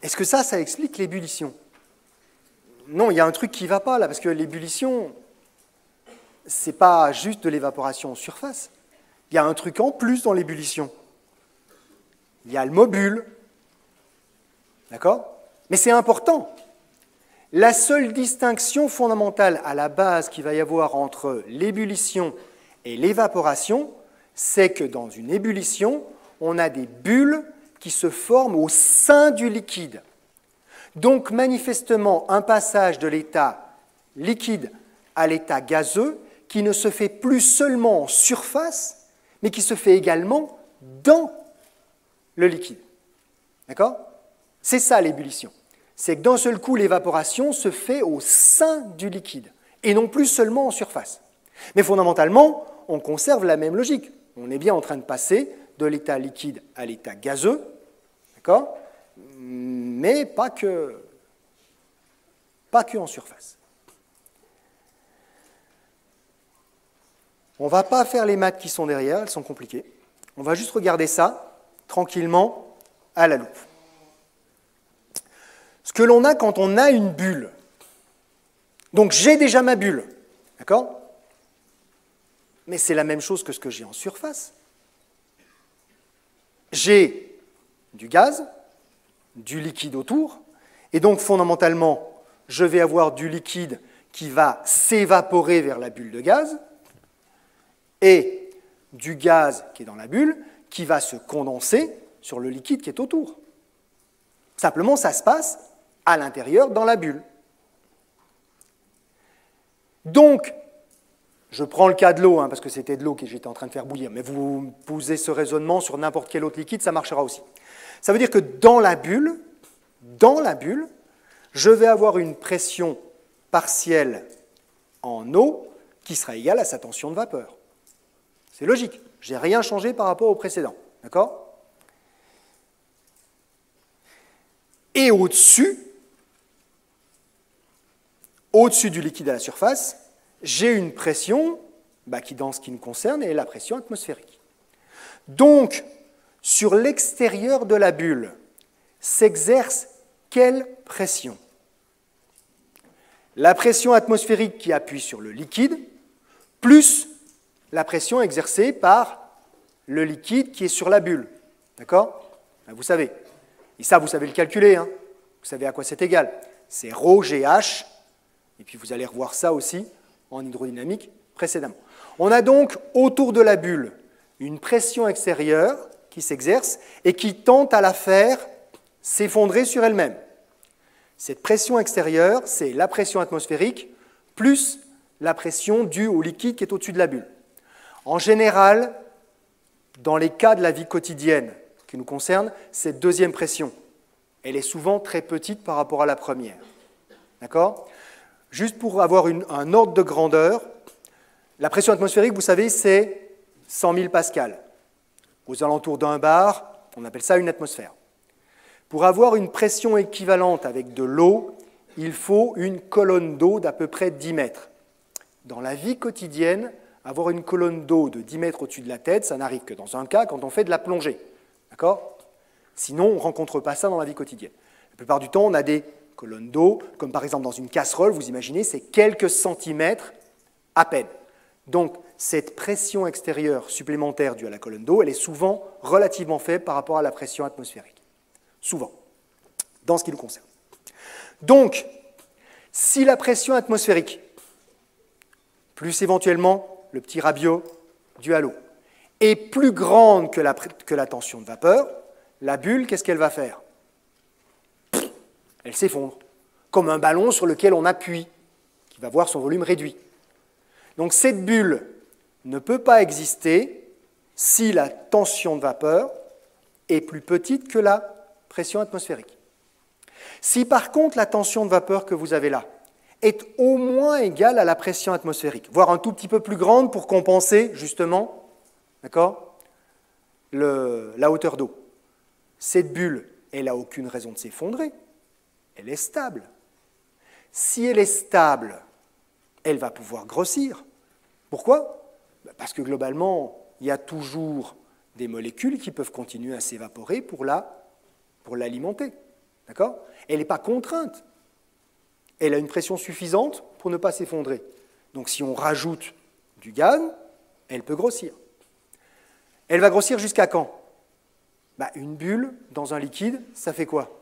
Est-ce que ça explique l'ébullition? Non, il y a un truc qui ne va pas là, parce que l'ébullition, ce n'est pas juste de l'évaporation en surface. Il y a un truc en plus dans l'ébullition. Il y a le mobule. D'accord? Mais c'est important. La seule distinction fondamentale à la base qu'il va y avoir entre l'ébullition et l'évaporation, c'est que dans une ébullition, on a des bulles qui se forment au sein du liquide. Donc, manifestement, un passage de l'état liquide à l'état gazeux qui ne se fait plus seulement en surface, mais qui se fait également dans le liquide. D'accord? C'est ça l'ébullition. C'est que d'un seul coup, l'évaporation se fait au sein du liquide, et non plus seulement en surface. Mais fondamentalement, on conserve la même logique. On est bien en train de passer de l'état liquide à l'état gazeux, d'accord? Mais pas que en surface. On ne va pas faire les maths qui sont derrière, elles sont compliquées. On va juste regarder ça tranquillement à la loupe. Ce que l'on a quand on a une bulle. Donc j'ai déjà ma bulle, d'accord? Mais c'est la même chose que ce que j'ai en surface. J'ai du gaz, du liquide autour, et donc fondamentalement, je vais avoir du liquide qui va s'évaporer vers la bulle de gaz, et du gaz qui est dans la bulle qui va se condenser sur le liquide qui est autour. Simplement, ça se passe à l'intérieur, dans la bulle. Donc, je prends le cas de l'eau, parce que c'était de l'eau que j'étais en train de faire bouillir, mais vous posez ce raisonnement sur n'importe quel autre liquide, ça marchera aussi. Ça veut dire que dans la bulle, je vais avoir une pression partielle en eau qui sera égale à sa tension de vapeur. C'est logique, je n'ai rien changé par rapport au précédent. D'accord? Et au-dessus du liquide à la surface, j'ai une pression qui, dans ce qui nous concerne, est la pression atmosphérique. Donc, sur l'extérieur de la bulle, s'exerce quelle pression? La pression atmosphérique qui appuie sur le liquide, plus la pression exercée par le liquide qui est sur la bulle. D'accord? Vous savez. Et ça, vous savez le calculer. Vous savez à quoi c'est égal. C'est ρ GH, et puis vous allez revoir ça aussi en hydrodynamique précédemment. On a donc autour de la bulle une pression extérieure qui s'exerce et qui tente à la faire s'effondrer sur elle-même. Cette pression extérieure, c'est la pression atmosphérique plus la pression due au liquide qui est au-dessus de la bulle. En général, dans les cas de la vie quotidienne qui nous concernent, cette deuxième pression, elle est souvent très petite par rapport à la première. D'accord? Juste pour avoir un ordre de grandeur, la pression atmosphérique, vous savez, c'est 100 000 pascals. Aux alentours d'un bar, on appelle ça une atmosphère. Pour avoir une pression équivalente avec de l'eau, il faut une colonne d'eau d'à peu près 10 mètres. Dans la vie quotidienne, avoir une colonne d'eau de 10 mètres au-dessus de la tête, ça n'arrive que dans un cas quand on fait de la plongée. D'accord? Sinon, on ne rencontre pas ça dans la vie quotidienne. La plupart du temps, on a des colonnes d'eau, comme par exemple dans une casserole, vous imaginez, c'est quelques centimètres à peine. Donc, cette pression extérieure supplémentaire due à la colonne d'eau, elle est souvent relativement faible par rapport à la pression atmosphérique. Souvent, dans ce qui nous concerne. Donc, si la pression atmosphérique, plus éventuellement le petit rabiot dû à l'eau, est plus grande que la tension de vapeur, la bulle, qu'est-ce qu'elle va faire? Elle s'effondre, comme un ballon sur lequel on appuie, qui va voir son volume réduit. Donc cette bulle ne peut pas exister si la tension de vapeur est plus petite que la pression atmosphérique. Si par contre la tension de vapeur que vous avez là est au moins égale à la pression atmosphérique, voire un tout petit peu plus grande pour compenser justement, d'accord, la hauteur d'eau, cette bulle, elle n'a aucune raison de s'effondrer, elle est stable. Si elle est stable, elle va pouvoir grossir. Pourquoi? Parce que globalement, il y a toujours des molécules qui peuvent continuer à s'évaporer pour l'alimenter. D'accord? Elle n'est pas contrainte. Elle a une pression suffisante pour ne pas s'effondrer. Donc si on rajoute du gaz, elle peut grossir. Elle va grossir jusqu'à quand? Une bulle dans un liquide, ça fait quoi?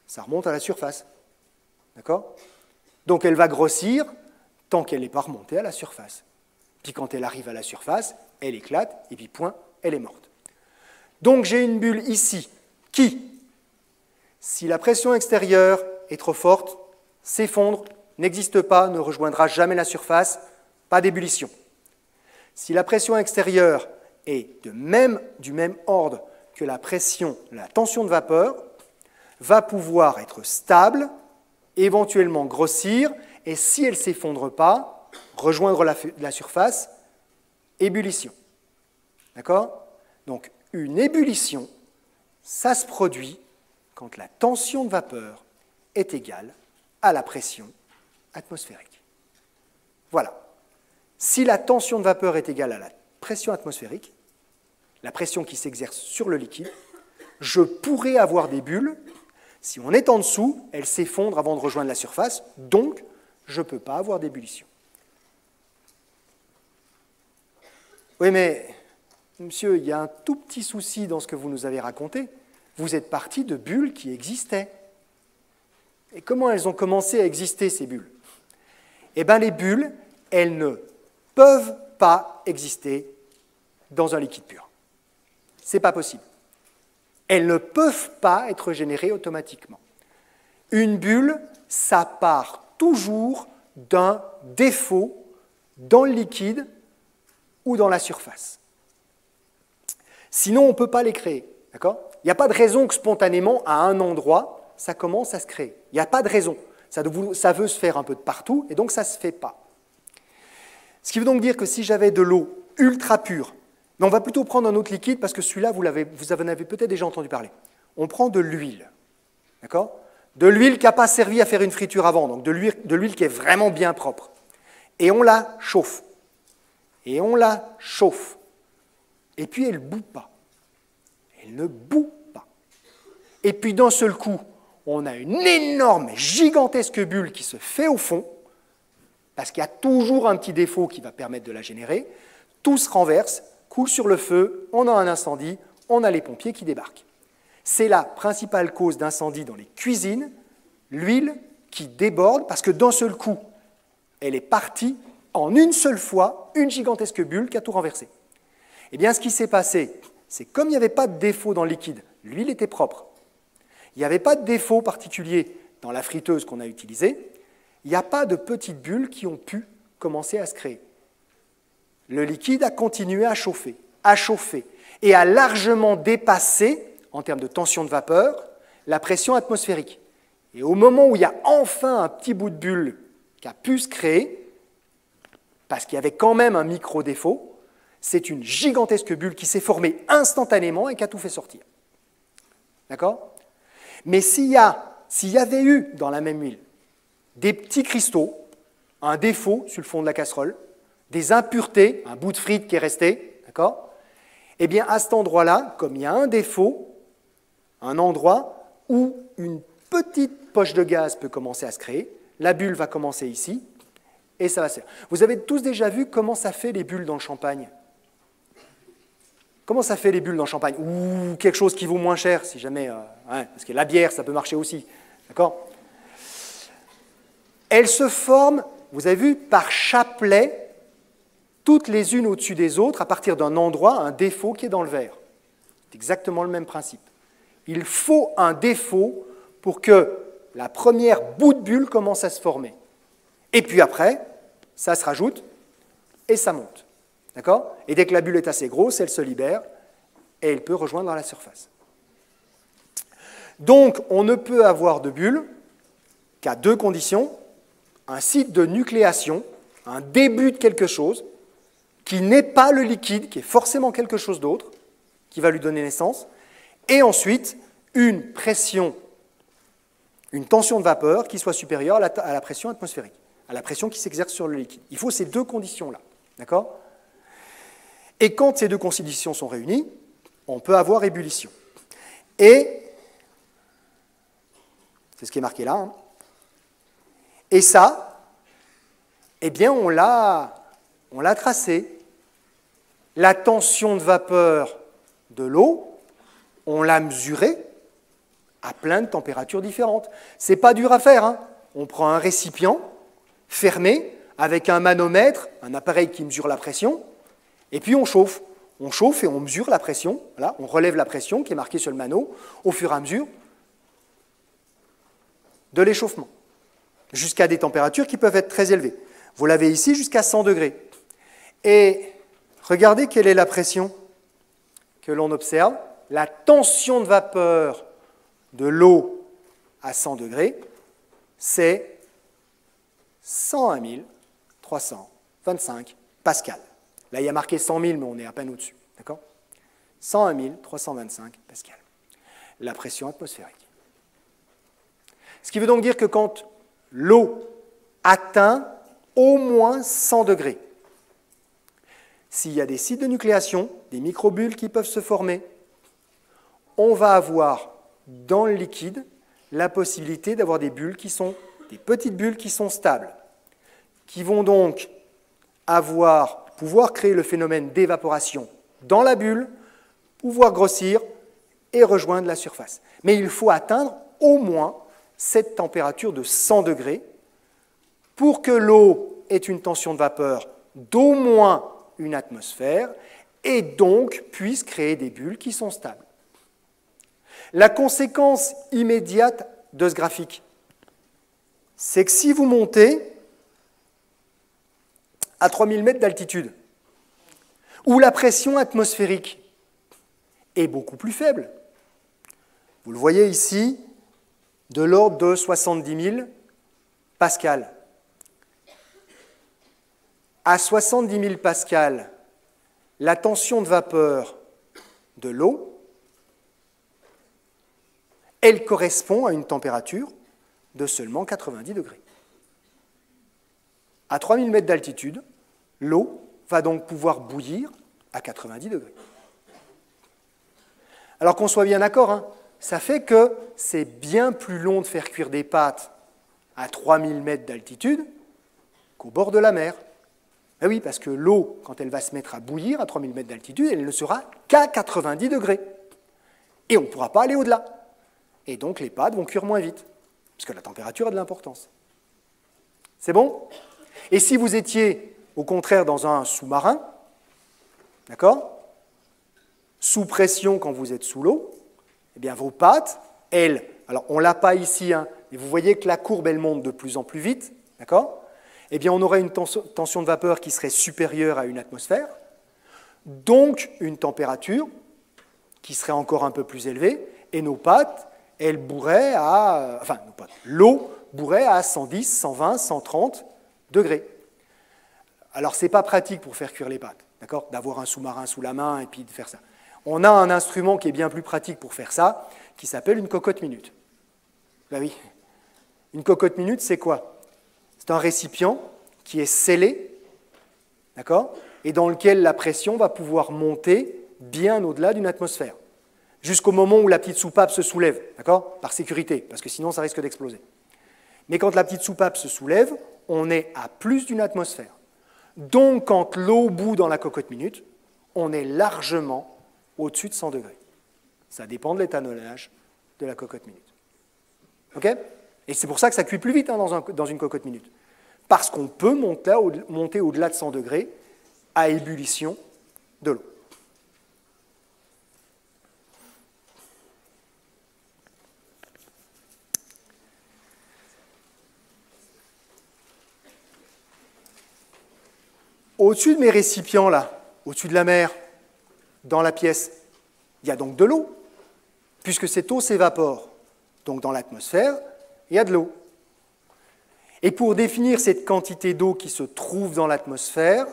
Ça remonte à la surface. D'accord? Donc elle va grossir tant qu'elle n'est pas remontée à la surface. Puis quand elle arrive à la surface, elle éclate, et puis point, elle est morte. Donc j'ai une bulle ici qui, si la pression extérieure est trop forte, s'effondre, n'existe pas, ne rejoindra jamais la surface, pas d'ébullition. Si la pression extérieure est du même ordre que la tension de vapeur, va pouvoir être stable, éventuellement grossir, et si elle ne s'effondre pas, rejoindre la surface, ébullition. D'accord? Donc, une ébullition, ça se produit quand la tension de vapeur est égale à la pression atmosphérique. Voilà. Si la tension de vapeur est égale à la pression atmosphérique, la pression qui s'exerce sur le liquide, je pourrais avoir des bulles. Si on est en dessous, elles s'effondrent avant de rejoindre la surface, donc je ne peux pas avoir d'ébullition. Oui, mais, monsieur, il y a un tout petit souci dans ce que vous nous avez raconté. Vous êtes parti de bulles qui existaient. Et comment elles ont commencé à exister, ces bulles? Eh bien, les bulles, elles ne peuvent pas exister dans un liquide pur. Ce n'est pas possible. Elles ne peuvent pas être générées automatiquement. Une bulle, ça part toujours d'un défaut dans le liquide ou dans la surface. Sinon, on ne peut pas les créer. D'accord? Il n'y a pas de raison que spontanément, à un endroit, ça commence à se créer. Il n'y a pas de raison. Ça veut se faire un peu de partout, et donc ça ne se fait pas. Ce qui veut donc dire que si j'avais de l'eau ultra pure, mais on va plutôt prendre un autre liquide, parce que celui-là, vous en avez peut-être déjà entendu parler. On prend de l'huile. D'accord? De l'huile qui n'a pas servi à faire une friture avant, donc de l'huile qui est vraiment bien propre. Et on la chauffe. Et on la chauffe. Et puis elle ne bout pas. Elle ne bout pas. Et puis d'un seul coup, on a une énorme, gigantesque bulle qui se fait au fond, parce qu'il y a toujours un petit défaut qui va permettre de la générer. Tout se renverse, coule sur le feu, on a un incendie, on a les pompiers qui débarquent. C'est la principale cause d'incendie dans les cuisines, l'huile qui déborde, parce que d'un seul coup, elle est partie en une seule fois, une gigantesque bulle qui a tout renversé. Eh bien, ce qui s'est passé, c'est comme il n'y avait pas de défaut dans le liquide, l'huile était propre, il n'y avait pas de défaut particulier dans la friteuse qu'on a utilisée, il n'y a pas de petites bulles qui ont pu commencer à se créer. Le liquide a continué à chauffer, et a largement dépassé, en termes de tension de vapeur, la pression atmosphérique. Et au moment où il y a enfin un petit bout de bulle qui a pu se créer, parce qu'il y avait quand même un micro-défaut, c'est une gigantesque bulle qui s'est formée instantanément et qui a tout fait sortir. D'accord? Mais s'il y avait eu dans la même huile des petits cristaux, un défaut sur le fond de la casserole, des impuretés, un bout de frite qui est resté, d'accord? Eh bien, à cet endroit-là, comme il y a un défaut, un endroit où une petite poche de gaz peut commencer à se créer, la bulle va commencer ici, et ça va se faire. Vous avez tous déjà vu comment ça fait les bulles dans le champagne? Comment ça fait les bulles dans le champagne? Ou quelque chose qui vaut moins cher, si jamais... parce que la bière, ça peut marcher aussi. D'accord? Elles se forment, vous avez vu, par chapelets, toutes les unes au-dessus des autres, à partir d'un endroit, un défaut qui est dans le verre. C'est exactement le même principe. Il faut un défaut pour que la première bout de bulle commence à se former. Et puis après, ça se rajoute et ça monte. D'accord? Et dès que la bulle est assez grosse, elle se libère et elle peut rejoindre la surface. Donc, on ne peut avoir de bulle qu'à deux conditions. Un site de nucléation, un début de quelque chose, qui n'est pas le liquide, qui est forcément quelque chose d'autre, qui va lui donner naissance, et ensuite une pression, une tension de vapeur qui soit supérieure à la pression atmosphérique, à la pression qui s'exerce sur le liquide. Il faut ces deux conditions-là. D'accord? Et quand ces deux conditions sont réunies, on peut avoir ébullition. Et C'est ce qui est marqué là. Hein. Et ça, eh bien, on l'a tracé. La tension de vapeur de l'eau, on l'a mesurée à plein de températures différentes. Ce n'est pas dur à faire. Hein. On prend un récipient fermé avec un manomètre, un appareil qui mesure la pression, et puis on chauffe. On chauffe et on mesure la pression. Voilà, on relève la pression qui est marquée sur le mano au fur et à mesure de l'échauffement, jusqu'à des températures qui peuvent être très élevées. Vous l'avez ici jusqu'à 100 degrés. Et regardez quelle est la pression que l'on observe. La tension de vapeur de l'eau à 100 degrés, c'est 101 325 pascal. Là, il y a marqué 100 000, mais on est à peine au-dessus. D'accord ? 101 325 pascal. La pression atmosphérique. Ce qui veut donc dire que quand l'eau atteint au moins 100 degrés, s'il y a des sites de nucléation, des microbules qui peuvent se former, on va avoir dans le liquide la possibilité d'avoir des bulles qui sont, des petites bulles qui sont stables, qui vont donc pouvoir créer le phénomène d'évaporation dans la bulle, pouvoir grossir et rejoindre la surface. Mais il faut atteindre au moins cette température de 100 degrés pour que l'eau ait une tension de vapeur d'au moins une atmosphère et donc puisse créer des bulles qui sont stables. La conséquence immédiate de ce graphique, c'est que si vous montez à 3000 mètres d'altitude, où la pression atmosphérique est beaucoup plus faible, vous le voyez ici, de l'ordre de 70 000 pascal. À 70 000 pascal, la tension de vapeur de l'eau, elle correspond à une température de seulement 90 degrés. À 3000 mètres d'altitude, l'eau va donc pouvoir bouillir à 90 degrés. Alors qu'on soit bien d'accord, hein, ça fait que c'est bien plus long de faire cuire des pâtes à 3000 mètres d'altitude qu'au bord de la mer. Ben oui, parce que l'eau, quand elle va se mettre à bouillir à 3000 mètres d'altitude, elle ne sera qu'à 90 degrés. Et on ne pourra pas aller au-delà. Et donc les pâtes vont cuire moins vite, parce que la température a de l'importance. C'est bon ? Et si vous étiez, au contraire, dans un sous-marin, d'accord ? Sous pression quand vous êtes sous l'eau, eh bien vos pâtes, elles, alors on ne l'a pas ici, hein, mais vous voyez que la courbe, elle monte de plus en plus vite, d'accord ? Eh bien on aurait une tension de vapeur qui serait supérieure à une atmosphère, donc une température qui serait encore un peu plus élevée, et nos pâtes, elles bourraient à, enfin, l'eau bourrait à 110, 120, 130 degrés. Alors, ce n'est pas pratique pour faire cuire les pâtes, d'accord, d'avoir un sous-marin sous la main et puis de faire ça. On a un instrument qui est bien plus pratique pour faire ça, qui s'appelle une cocotte minute. Ben oui. Une cocotte minute, c'est quoi? C'est un récipient qui est scellé, d'accord, et dans lequel la pression va pouvoir monter bien au-delà d'une atmosphère, jusqu'au moment où la petite soupape se soulève, d'accord, par sécurité, parce que sinon ça risque d'exploser. Mais quand la petite soupape se soulève, on est à plus d'une atmosphère. Donc, quand l'eau bout dans la cocotte minute, on est largement au-dessus de 100 degrés. Ça dépend de l'éthanolage de la cocotte minute. OK? Et c'est pour ça que ça cuit plus vite hein, dans une cocotte minute. Parce qu'on peut monter au-delà de 100 degrés à ébullition de l'eau. Au-dessus de mes récipients, là, au-dessus de la mer, dans la pièce, il y a donc de l'eau, puisque cette eau s'évapore. Donc dans l'atmosphère, il y a de l'eau. Et pour définir cette quantité d'eau qui se trouve dans l'atmosphère,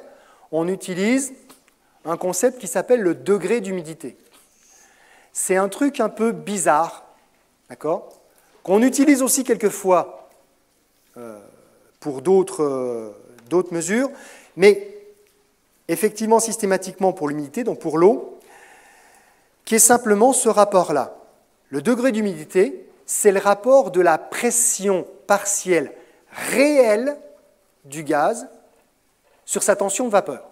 on utilise un concept qui s'appelle le degré d'humidité. C'est un truc un peu bizarre, d'accord, qu'on utilise aussi quelquefois pour d'autres mesures, mais effectivement systématiquement pour l'humidité, donc pour l'eau, qui est simplement ce rapport-là. Le degré d'humidité, c'est le rapport de la pression partielle réelle du gaz sur sa tension de vapeur.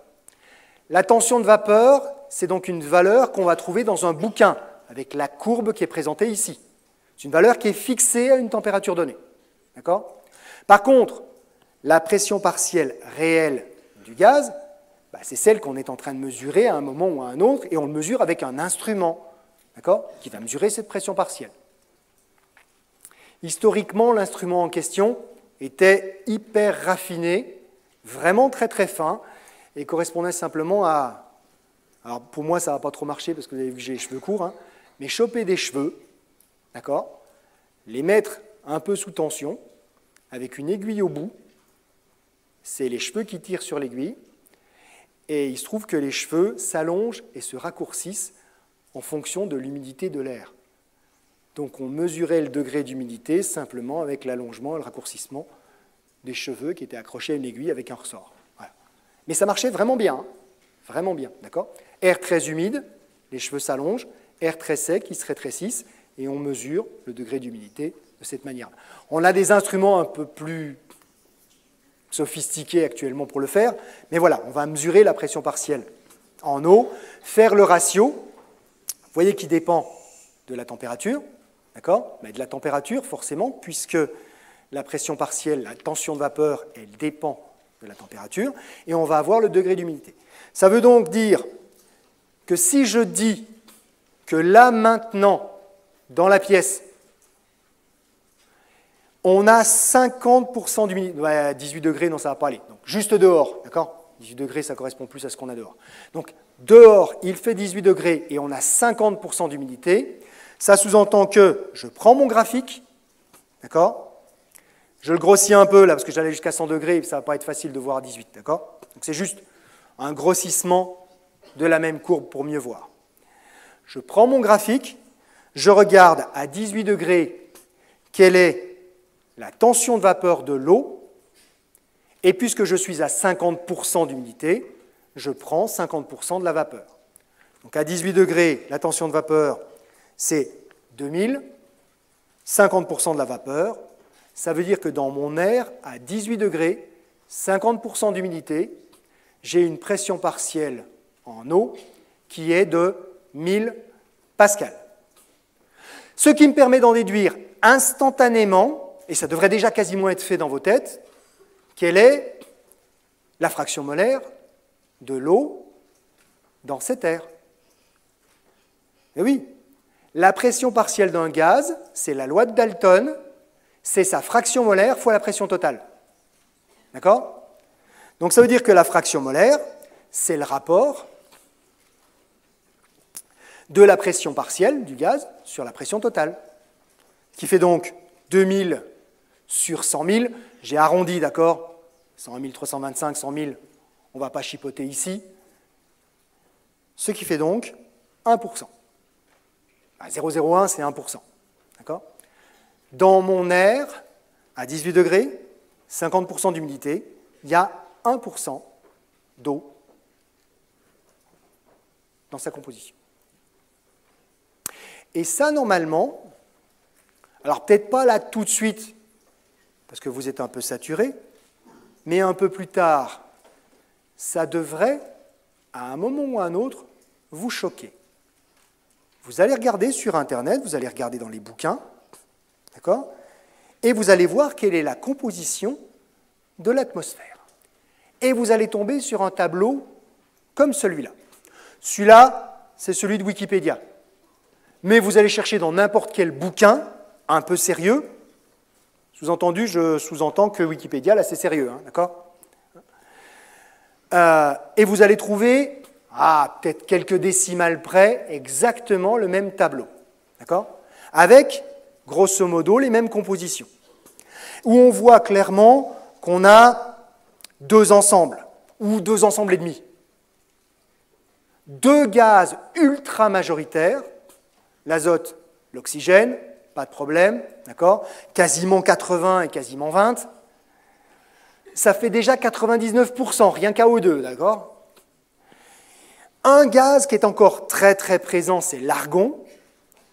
La tension de vapeur, c'est donc une valeur qu'on va trouver dans un bouquin, avec la courbe qui est présentée ici. C'est une valeur qui est fixée à une température donnée. D'accord ? Par contre, la pression partielle réelle du gaz, c'est celle qu'on est en train de mesurer à un moment ou à un autre, et on le mesure avec un instrument, d'accord, qui va mesurer cette pression partielle. Historiquement, l'instrument en question était hyper raffiné, vraiment très très fin, et correspondait simplement à... Alors pour moi, ça ne va pas trop marcher parce que vous avez vu que j'ai les cheveux courts, hein, mais choper des cheveux, d'accord, les mettre un peu sous tension, avec une aiguille au bout, c'est les cheveux qui tirent sur l'aiguille, et il se trouve que les cheveux s'allongent et se raccourcissent en fonction de l'humidité de l'air. Donc on mesurait le degré d'humidité simplement avec l'allongement et le raccourcissement des cheveux qui étaient accrochés à une aiguille avec un ressort. Voilà. Mais ça marchait vraiment bien, hein, vraiment bien, d'accord ? Air très humide, les cheveux s'allongent, air très sec, ils se rétrécissent, et on mesure le degré d'humidité de cette manière-là. On a des instruments un peu plus sophistiqués actuellement pour le faire, mais voilà, on va mesurer la pression partielle en eau, faire le ratio, vous voyez qui dépend de la température, d'accord ? Mais de la température, forcément, puisque la pression partielle, la tension de vapeur, elle dépend de la température, et on va avoir le degré d'humidité. Ça veut donc dire que si je dis que là, maintenant, dans la pièce, on a 50% d'humidité. Ouais, 18 degrés, non, ça ne va pas aller. Donc, juste dehors, d'accord ? 18 degrés, ça correspond plus à ce qu'on a dehors. Donc, dehors, il fait 18 degrés et on a 50% d'humidité. Ça sous-entend que je prends mon graphique, d'accord ? Je le grossis un peu, là, parce que j'allais jusqu'à 100 degrés et ça ne va pas être facile de voir à 18, d'accord ? Donc, c'est juste un grossissement de la même courbe pour mieux voir. Je prends mon graphique, je regarde à 18 degrés quelle est la tension de vapeur de l'eau, et puisque je suis à 50% d'humidité, je prends 50% de la vapeur. Donc à 18 degrés, la tension de vapeur, c'est 2000, 50% de la vapeur, ça veut dire que dans mon air, à 18 degrés, 50% d'humidité, j'ai une pression partielle en eau qui est de 1000 pascal. Ce qui me permet d'en déduire instantanément, et ça devrait déjà quasiment être fait dans vos têtes, quelle est la fraction molaire de l'eau dans cet air. Et oui, la pression partielle d'un gaz, c'est la loi de Dalton, c'est sa fraction molaire fois la pression totale. D'accord ? Donc ça veut dire que la fraction molaire, c'est le rapport de la pression partielle du gaz sur la pression totale, qui fait donc 2000 sur 100 000, j'ai arrondi, d'accord, 100 325, 100 000, on ne va pas chipoter ici, ce qui fait donc 1%. 0,01, c'est 1%, d'accord ? Dans mon air, à 18 degrés, 50% d'humidité, il y a 1% d'eau dans sa composition. Et ça, normalement, alors peut-être pas là tout de suite, parce que vous êtes un peu saturé, mais un peu plus tard, ça devrait, à un moment ou à un autre, vous choquer. Vous allez regarder sur Internet, vous allez regarder dans les bouquins, d'accord ? Et vous allez voir quelle est la composition de l'atmosphère. Et vous allez tomber sur un tableau comme celui-là. Celui-là, c'est celui de Wikipédia. Mais vous allez chercher dans n'importe quel bouquin, un peu sérieux, sous-entendu, je sous-entends que Wikipédia, là, c'est sérieux, hein, d'accord ? Et vous allez trouver, peut-être quelques décimales près, exactement le même tableau, d'accord ? Avec, grosso modo, les mêmes compositions. Où on voit clairement qu'on a deux ensembles, ou deux ensembles et demi. Deux gaz ultra majoritaires, l'azote, l'oxygène, pas de problème, d'accord ? Quasiment 80 et quasiment 20. Ça fait déjà 99%, rien qu'à O2, d'accord ? Un gaz qui est encore très très présent, c'est l'argon.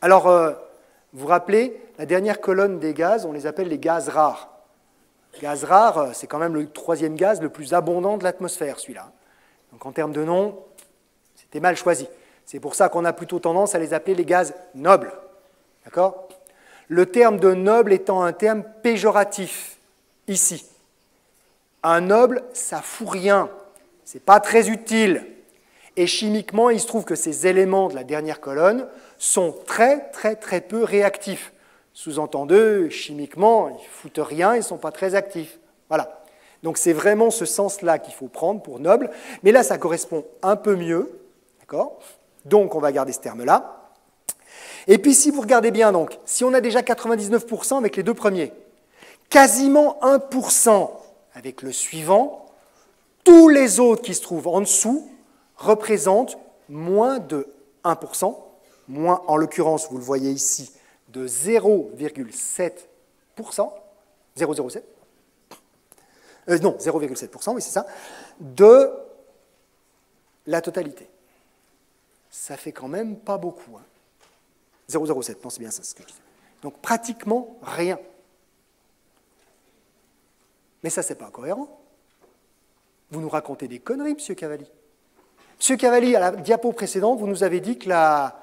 Alors, vous vous rappelez, la dernière colonne des gaz, on les appelle les gaz rares. Gaz rare, c'est quand même le troisième gaz le plus abondant de l'atmosphère, celui-là. Donc en termes de nom, c'était mal choisi. C'est pour ça qu'on a plutôt tendance à les appeler les gaz nobles. D'accord ? Le terme de noble étant un terme péjoratif, ici. Un noble, ça fout rien. C'est pas très utile. Et chimiquement, il se trouve que ces éléments de la dernière colonne sont très peu réactifs. Sous-entendu, chimiquement, ils ne foutent rien, ils ne sont pas très actifs. Voilà. Donc c'est vraiment ce sens-là qu'il faut prendre pour noble. Mais là, ça correspond un peu mieux. D'accord ? Donc on va garder ce terme-là. Et puis si vous regardez bien, donc, si on a déjà 99% avec les deux premiers, quasiment 1% avec le suivant, tous les autres qui se trouvent en dessous représentent moins de 1%, moins en l'occurrence, vous le voyez ici, de 0,7%, 0,07%, non, 0,7%, oui c'est ça, de la totalité. Ça fait quand même pas beaucoup. Hein. 0,07, non c'est bien ça ce que je disais. Donc pratiquement rien. Mais ça, c'est pas cohérent. Vous nous racontez des conneries, M. Cavalli. M. Cavalli, à la diapo précédente, vous nous avez dit que la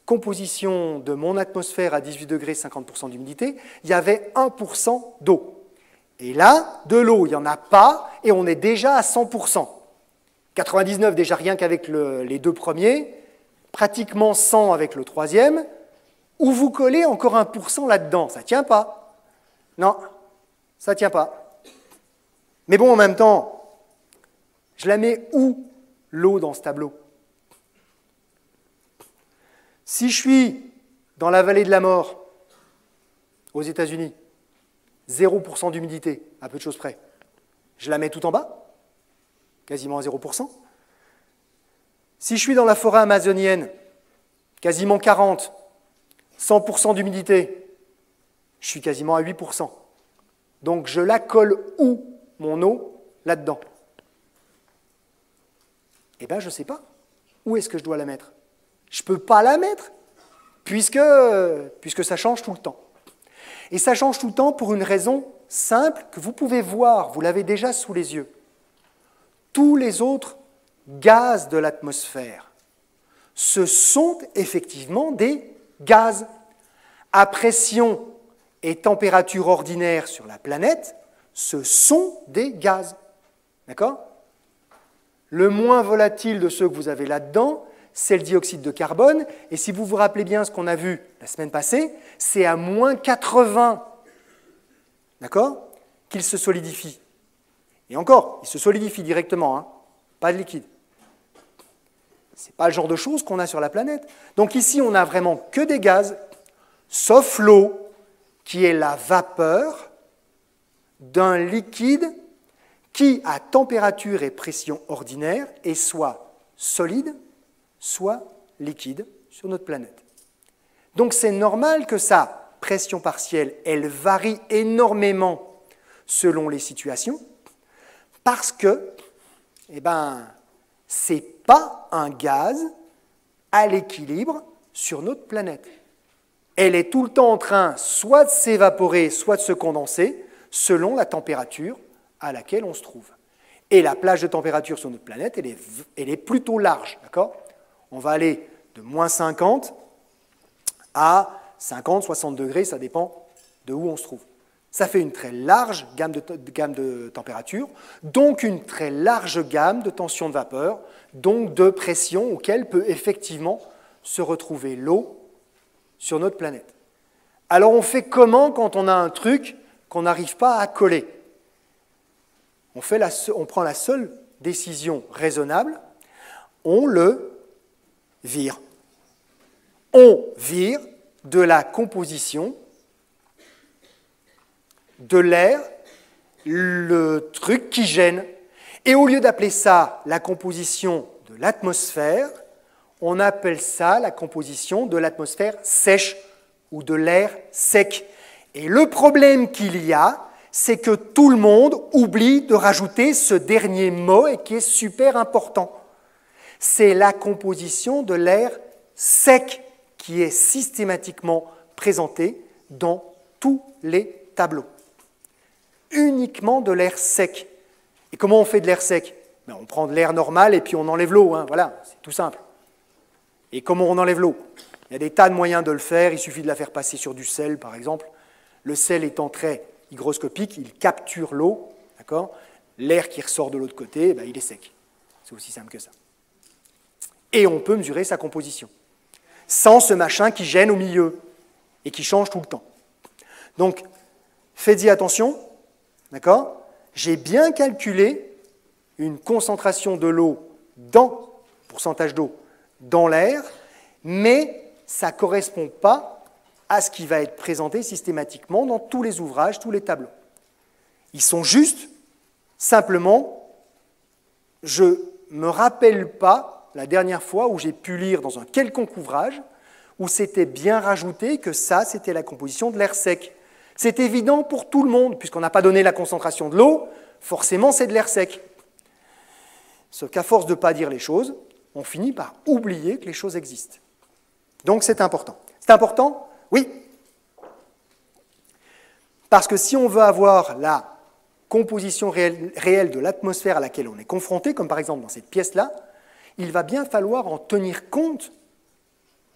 composition de mon atmosphère à 18 degrés, 50% d'humidité, il y avait 1% d'eau. Et là, de l'eau, il n'y en a pas, et on est déjà à 100%. 99 déjà rien qu'avec les deux premiers, pratiquement 100 avec le troisième, où vous collez encore 1% là-dedans. Ça ne tient pas. Non, ça ne tient pas. Mais bon, en même temps, je la mets où, l'eau, dans ce tableau? Si je suis dans la vallée de la mort, aux États-Unis, 0% d'humidité, à peu de choses près, je la mets tout en bas, quasiment à 0%. Si je suis dans la forêt amazonienne, quasiment 40%, 100% d'humidité, je suis quasiment à 8%. Donc je la colle où, mon eau, là-dedans? Eh bien, je ne sais pas. Où est-ce que je dois la mettre? Je ne peux pas la mettre, puisque ça change tout le temps. Et ça change tout le temps pour une raison simple que vous pouvez voir, vous l'avez déjà sous les yeux. Tous les autres gaz de l'atmosphère, ce sont effectivement des gaz. À pression et température ordinaire sur la planète, ce sont des gaz. D'accord ? Le moins volatile de ceux que vous avez là-dedans, c'est le dioxyde de carbone. Et si vous vous rappelez bien ce qu'on a vu la semaine passée, c'est à moins 80, d'accord, qu'il se solidifie. Et encore, il se solidifie directement, hein, pas de liquide. Ce n'est pas le genre de choses qu'on a sur la planète. Donc ici, on n'a vraiment que des gaz, sauf l'eau, qui est la vapeur d'un liquide qui, à température et pression ordinaire, est soit solide, soit liquide sur notre planète. Donc c'est normal que sa pression partielle, elle varie énormément selon les situations, parce que, c'est pas un gaz à l'équilibre sur notre planète. Elle est tout le temps en train soit de s'évaporer, soit de se condenser, selon la température à laquelle on se trouve. Et la plage de température sur notre planète, elle est plutôt large, d'accord ? On va aller de moins 50 à 50, 60 degrés, ça dépend de où on se trouve. Ça fait une très large gamme de température, donc une très large gamme de tension de vapeur, donc de pression auquel peut effectivement se retrouver l'eau sur notre planète. Alors on fait comment quand on a un truc qu'on n'arrive pas à coller? On prend la seule décision raisonnable, on le vire. On vire de la composition de l'air le truc qui gêne. Et au lieu d'appeler ça la composition de l'atmosphère, on appelle ça la composition de l'atmosphère sèche ou de l'air sec. Et le problème qu'il y a, c'est que tout le monde oublie de rajouter ce dernier mot et qui est super important. C'est la composition de l'air sec qui est systématiquement présentée dans tous les tableaux. Uniquement de l'air sec. Et comment on fait de l'air sec? Ben, on prend de l'air normal et puis on enlève l'eau, hein, voilà, c'est tout simple. Et comment on enlève l'eau? Il y a des tas de moyens de le faire, il suffit de la faire passer sur du sel, par exemple. Le sel étant très hygroscopique, il capture l'eau, d'accord? L'air qui ressort de l'autre côté, ben, il est sec. C'est aussi simple que ça. Et on peut mesurer sa composition, sans ce machin qui gêne au milieu et qui change tout le temps. Donc, faites-y attention, d'accord? J'ai bien calculé une concentration de l'eau pourcentage d'eau, dans l'air, mais ça ne correspond pas à ce qui va être présenté systématiquement dans tous les ouvrages, tous les tableaux. Ils sont justes, simplement, je ne me rappelle pas la dernière fois où j'ai pu lire dans un quelconque ouvrage où c'était bien rajouté que ça, c'était la composition de l'air sec. C'est évident pour tout le monde, puisqu'on n'a pas donné la concentration de l'eau, forcément c'est de l'air sec. Sauf qu'à force de ne pas dire les choses, on finit par oublier que les choses existent. Donc c'est important. C'est important? Oui. Parce que si on veut avoir la composition réelle de l'atmosphère à laquelle on est confronté, comme par exemple dans cette pièce-là, il va bien falloir en tenir compte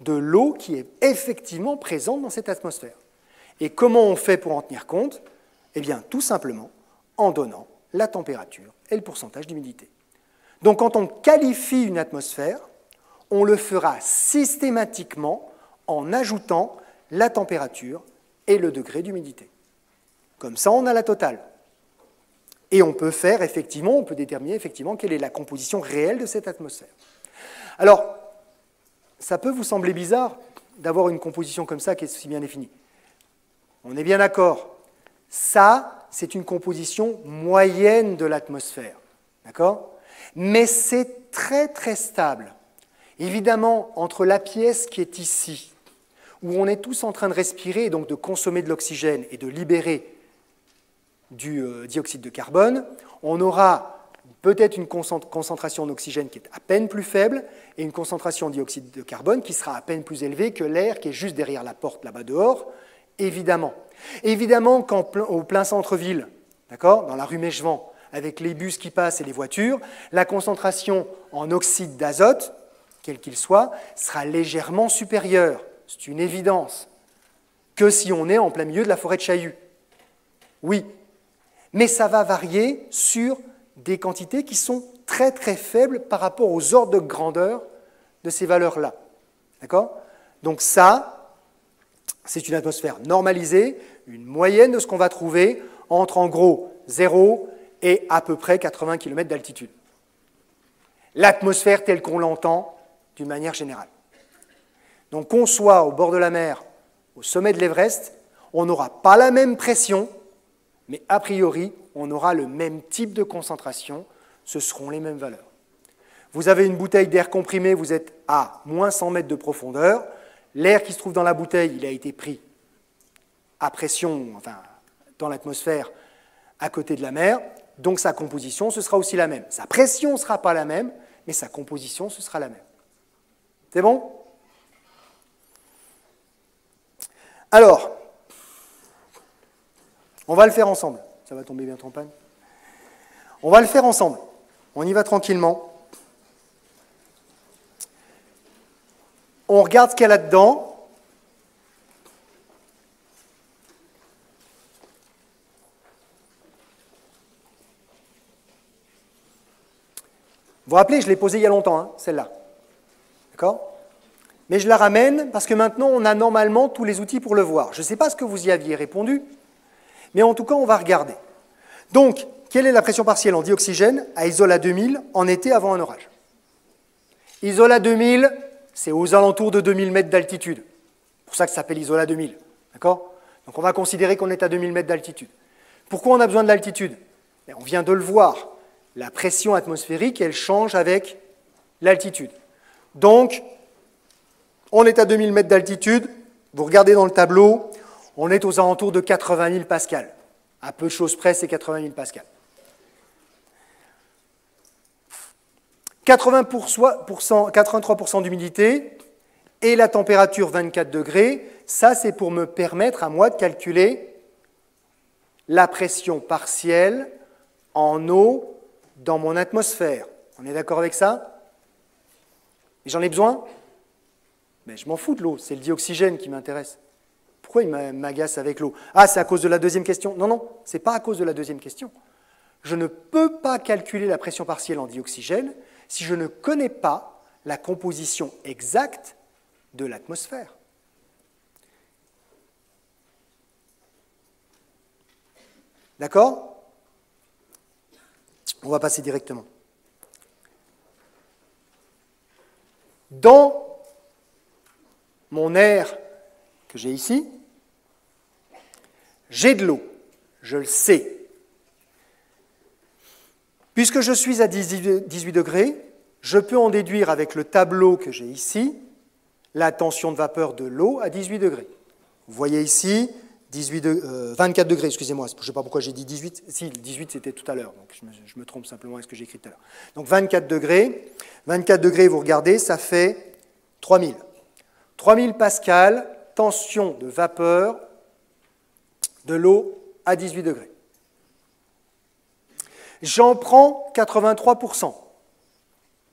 de l'eau qui est effectivement présente dans cette atmosphère. Et comment on fait pour en tenir compte? Eh bien, tout simplement en donnant la température et le pourcentage d'humidité. Donc, quand on qualifie une atmosphère, on le fera systématiquement en ajoutant la température et le degré d'humidité. Comme ça, on a la totale. Et on peut faire effectivement, on peut déterminer effectivement quelle est la composition réelle de cette atmosphère. Alors, ça peut vous sembler bizarre d'avoir une composition comme ça qui est si bien définie. On est bien d'accord. Ça, c'est une composition moyenne de l'atmosphère. D'accord? Mais c'est très très stable. Évidemment, entre la pièce qui est ici, où on est tous en train de respirer et donc de consommer de l'oxygène et de libérer du dioxyde de carbone, on aura peut-être une concentration d'oxygène qui est à peine plus faible et une concentration de dioxyde de carbone qui sera à peine plus élevée que l'air qui est juste derrière la porte là-bas dehors, évidemment. Évidemment qu'au plein centre-ville, d'accord, dans la rue Mechevant, avec les bus qui passent et les voitures, la concentration en oxyde d'azote, quel qu'il soit, sera légèrement supérieure, c'est une évidence, que si on est en plein milieu de la forêt de Chaillus. Oui, mais ça va varier sur des quantités qui sont très très faibles par rapport aux ordres de grandeur de ces valeurs-là. D'accord? Donc ça, c'est une atmosphère normalisée, une moyenne de ce qu'on va trouver entre en gros 0 et à peu près 80 km d'altitude. L'atmosphère telle qu'on l'entend d'une manière générale. Donc qu'on soit au bord de la mer, au sommet de l'Everest, on n'aura pas la même pression, mais a priori, on aura le même type de concentration, ce seront les mêmes valeurs. Vous avez une bouteille d'air comprimé, vous êtes à moins 100 mètres de profondeur, l'air qui se trouve dans la bouteille, il a été pris à pression, enfin, dans l'atmosphère, à côté de la mer, donc sa composition, ce sera aussi la même. Sa pression ne sera pas la même, mais sa composition, ce sera la même. C'est bon? Alors, on va le faire ensemble. Ça va tomber bientôt en panne. On va le faire ensemble. On y va tranquillement. On regarde ce qu'il y a là-dedans. Vous vous rappelez, je l'ai posée il y a longtemps, hein, celle-là. D'accord? Mais je la ramène parce que maintenant, on a normalement tous les outils pour le voir. Je ne sais pas ce que vous y aviez répondu, mais en tout cas, on va regarder. Donc, quelle est la pression partielle en dioxygène à Isola 2000 en été avant un orage? Isola 2000, c'est aux alentours de 2000 mètres d'altitude. C'est pour ça que ça s'appelle Isola 2000. D'accord? Donc, on va considérer qu'on est à 2000 mètres d'altitude. Pourquoi on a besoin de l'altitude? On vient de le voir. La pression atmosphérique, elle change avec l'altitude. Donc, on est à 2000 mètres d'altitude. Vous regardez dans le tableau, on est aux alentours de 80 000 pascal. À peu de choses près, c'est 80 000 pascal. 83% d'humidité et la température 24 degrés, Ça, c'est pour me permettre à moi de calculer la pression partielle en eau dans mon atmosphère. On est d'accord avec ça? Et j'en ai besoin? Mais je m'en fous de l'eau, c'est le dioxygène qui m'intéresse. Pourquoi il m'agace avec l'eau? Ah, c'est à cause de la deuxième question. Non, non, ce n'est pas à cause de la deuxième question. Je ne peux pas calculer la pression partielle en dioxygène si je ne connais pas la composition exacte de l'atmosphère. D'accord? On va passer directement. Dans mon air que j'ai ici, j'ai de l'eau, je le sais. Puisque je suis à 18 degrés, je peux en déduire avec le tableau que j'ai ici la tension de vapeur de l'eau à 18 degrés. Vous voyez ici 24 degrés, excusez-moi, je ne sais pas pourquoi j'ai dit 18. Si, 18 c'était tout à l'heure, donc je me trompe simplement avec ce que j'ai écrit tout à l'heure. Donc 24 degrés, vous regardez, ça fait 3000. 3000 pascal, tension de vapeur de l'eau à 18 degrés. J'en prends 83%.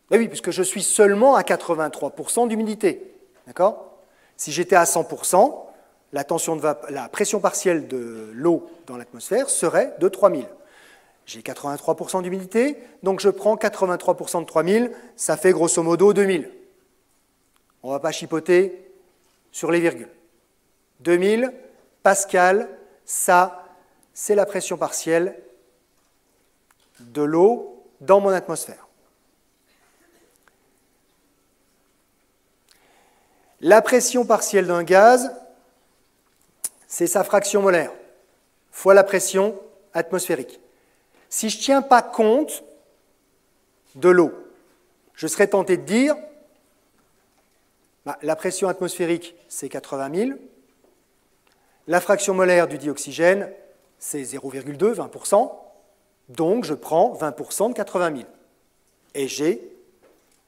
Ben oui, puisque je suis seulement à 83% d'humidité. D'accord? Si j'étais à 100%, la pression partielle de l'eau dans l'atmosphère serait de 3000. J'ai 83% d'humidité, donc je prends 83% de 3000, ça fait grosso modo 2000. On ne va pas chipoter sur les virgules. 2000 pascal, ça, c'est la pression partielle de l'eau dans mon atmosphère. La pression partielle d'un gaz, c'est sa fraction molaire, fois la pression atmosphérique. Si je ne tiens pas compte de l'eau, je serais tenté de dire, la pression atmosphérique, c'est 80 000, la fraction molaire du dioxygène, c'est 0,2, 20%, donc je prends 20% de 80 000. Et j'ai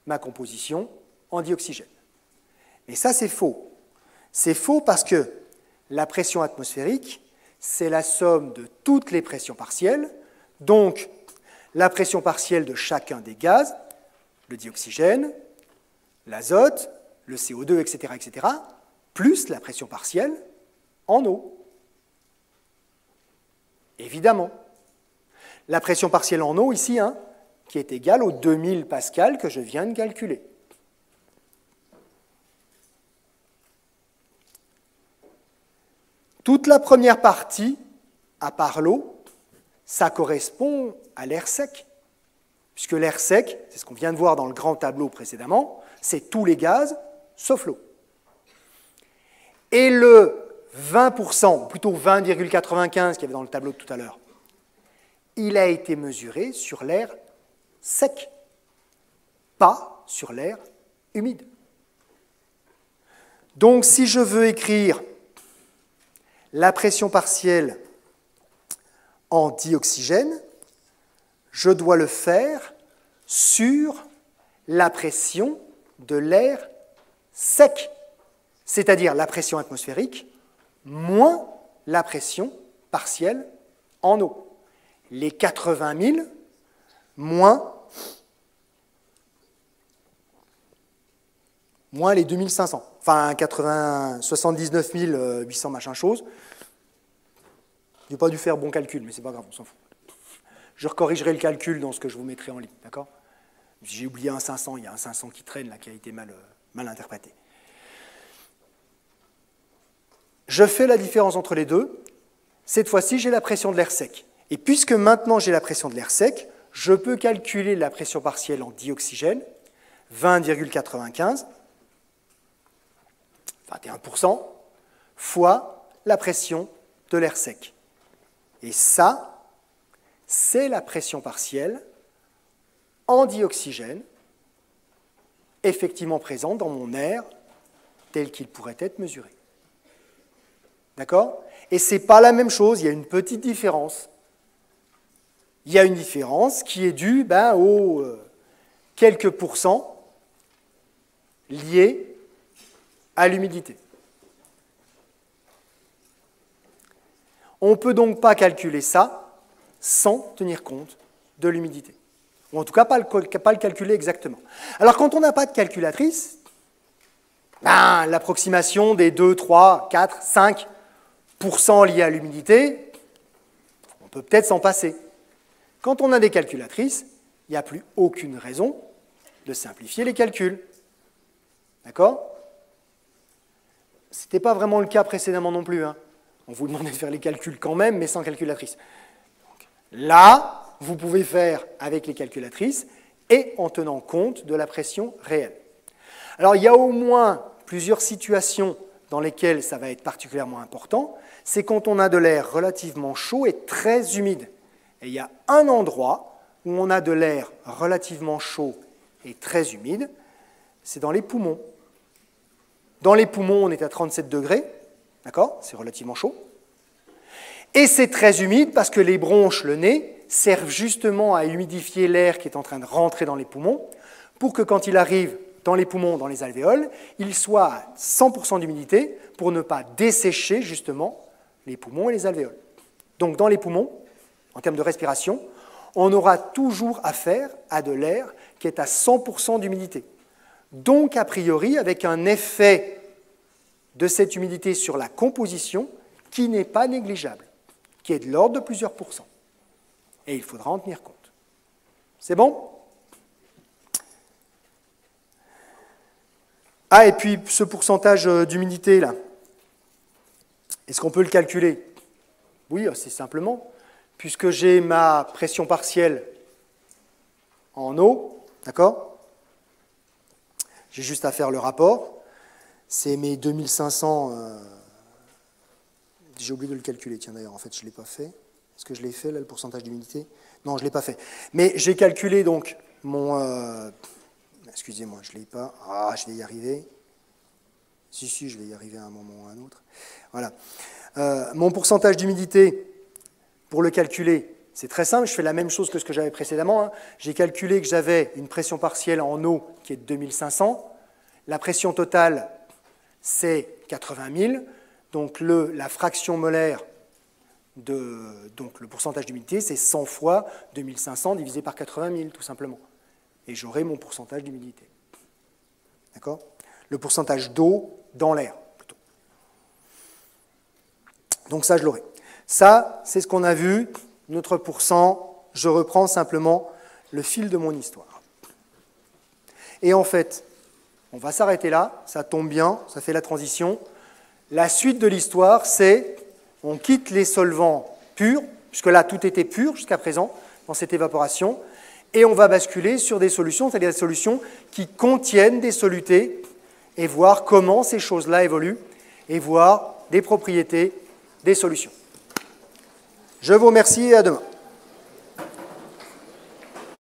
ma composition en dioxygène. Mais ça, c'est faux. C'est faux parce que la pression atmosphérique, c'est la somme de toutes les pressions partielles, donc la pression partielle de chacun des gaz, le dioxygène, l'azote, le CO2, etc., plus la pression partielle en eau. Évidemment. La pression partielle en eau, ici, qui est égale aux 2000 pascal que je viens de calculer. Toute la première partie, à part l'eau, ça correspond à l'air sec. Puisque l'air sec, c'est ce qu'on vient de voir dans le grand tableau précédemment, c'est tous les gaz, sauf l'eau. Et le 20%, plutôt 20,95 qu'il y avait dans le tableau de tout à l'heure, il a été mesuré sur l'air sec, pas sur l'air humide. Donc, si je veux écrire la pression partielle en dioxygène, je dois le faire sur la pression de l'air sec, c'est-à-dire la pression atmosphérique moins la pression partielle en eau. Les 80 000 moins les 2500, enfin 79 800 machin chose. Je n'ai pas dû faire bon calcul, mais c'est pas grave, on s'en fout. Je corrigerai le calcul dans ce que je vous mettrai en ligne, d'accord? J'ai oublié un 500, il y a un 500 qui traîne là, qui a été mal interprété. Je fais la différence entre les deux. Cette fois-ci, j'ai la pression de l'air sec. Et puisque maintenant j'ai la pression de l'air sec, je peux calculer la pression partielle en dioxygène, 20,95, 21%, fois la pression de l'air sec. Et ça, c'est la pression partielle en dioxygène, effectivement présente dans mon air tel qu'il pourrait être mesuré. D'accord? Et ce n'est pas la même chose, il y a une petite différence. Il y a une différence qui est due aux quelques pourcents liés à l'humidité. On ne peut donc pas calculer ça sans tenir compte de l'humidité. Ou en tout cas, pas le calculer exactement. Alors, quand on n'a pas de calculatrice, ben, l'approximation des 2, 3, 4, 5% liés à l'humidité, on peut peut-être s'en passer. Quand on a des calculatrices, il n'y a plus aucune raison de simplifier les calculs. D'accord? Ce n'était pas vraiment le cas précédemment non plus. Hein. On vous demandait de faire les calculs quand même, mais sans calculatrice. Donc, là, vous pouvez faire avec les calculatrices et en tenant compte de la pression réelle. Alors, il y a au moins plusieurs situations dans lesquelles ça va être particulièrement important. C'est quand on a de l'air relativement chaud et très humide. Et il y a un endroit où on a de l'air relativement chaud et très humide, c'est dans les poumons. Dans les poumons, on est à 37 degrés, d'accord? C'est relativement chaud. Et c'est très humide parce que les bronches, le nez, servent justement à humidifier l'air qui est en train de rentrer dans les poumons pour que quand il arrive dans les poumons, dans les alvéoles, il soit à 100% d'humidité pour ne pas dessécher justement les poumons et les alvéoles. Donc dans les poumons, en termes de respiration, on aura toujours affaire à de l'air qui est à 100% d'humidité. Donc, a priori, avec un effet de cette humidité sur la composition qui n'est pas négligeable, qui est de l'ordre de plusieurs pourcents. Et il faudra en tenir compte. C'est bon? Ah, et puis ce pourcentage d'humidité, là, est-ce qu'on peut le calculer? Oui, assez simplement. Puisque j'ai ma pression partielle en eau, d'accord? J'ai juste à faire le rapport. C'est mes 2500... J'ai oublié de le calculer, tiens d'ailleurs, en fait, je ne l'ai pas fait. Est-ce que je l'ai fait, là, le pourcentage d'humidité? Non, je ne l'ai pas fait. Mais j'ai calculé, donc, mon... Excusez-moi, je ne l'ai pas. Ah, je vais y arriver. Si, je vais y arriver à un moment ou à un autre. Voilà. Mon pourcentage d'humidité... Pour le calculer, c'est très simple, je fais la même chose que ce que j'avais précédemment. Hein. J'ai calculé que j'avais une pression partielle en eau qui est de 2500. La pression totale, c'est 80 000. Donc la fraction molaire, donc le pourcentage d'humidité, c'est 100 fois 2500 divisé par 80 000, tout simplement. Et j'aurai mon pourcentage d'humidité. D'accord? Le pourcentage d'eau dans l'air, plutôt. Donc ça, je l'aurai. Ça, c'est ce qu'on a vu, notre pourcent. Je reprends simplement le fil de mon histoire. Et en fait, on va s'arrêter là, ça tombe bien, ça fait la transition. La suite de l'histoire, c'est on quitte les solvants purs, puisque là, tout était pur jusqu'à présent, dans cette évaporation, et on va basculer sur des solutions, c'est-à-dire des solutions qui contiennent des solutés, et voir comment ces choses-là évoluent, et voir des propriétés des solutions. Je vous remercie et à demain.